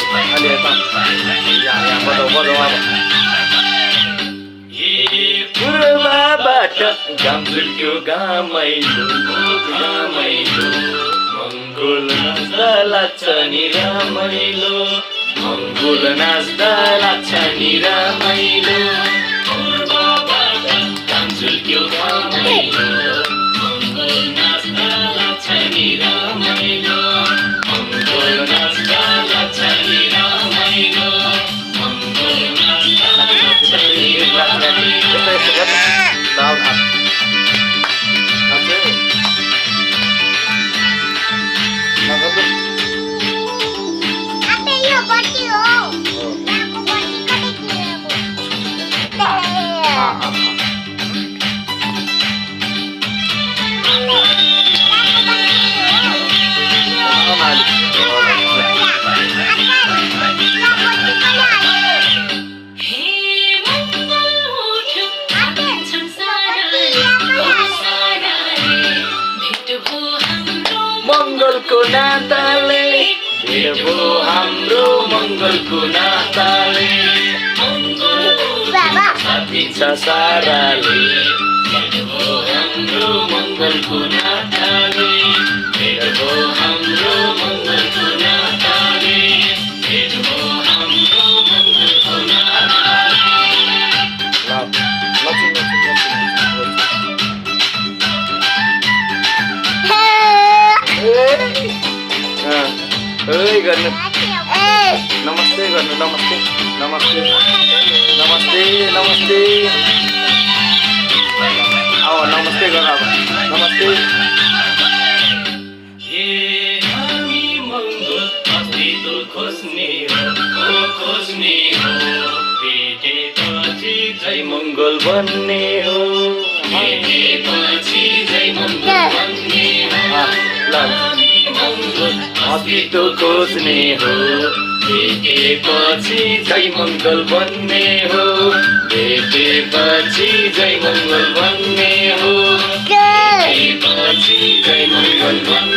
अलि यता यहाँ बजाउ अब पूर्वबाट घाम झुल्क्यो घामैलो मङ्गोल नाच्दा लाग्छ नि रमाइलो मङ्गोल नाच्दा लाग्छ नि रमाइलो पूर्वबाट घाम झुल्क्यो घामैलो मङ्गोल नाच्दा लाग्छ नि रमाइलो मङ्गोल नाच्दा लाग्छ नि रमाइलो मङ्गोल नाच्दा लाग्छ नि मङ्गलको नाताले भेट भयो हाम्रो मङ्गलको नाताले साथी छ साराले भेट भयो हाम्रो मङ्गलको नाताले भेट भयो हाम्रो मङ्गलको नाताले भेट भयो हाम्रो मङ्गलको ओइ गर्नु नमस्ते गर्नु नमस्ते नमस्ते नमस्ते नमस्ते अब नमस्ते गर्नु अब नमस्ते हामी मङ्गल अस्तित्व खोज्ने हो भेटेपछि जय मङ्गल भन्ने हो भेटेपछि जय मङ्गल भन्ने हो अस्तित्व खोज्ने हो भेटेपछि जय मङ्गल भन्ने हो भेटेपछि जय मङ्गल भन्ने हो भेटेपछि जय मङ्गल भन्ने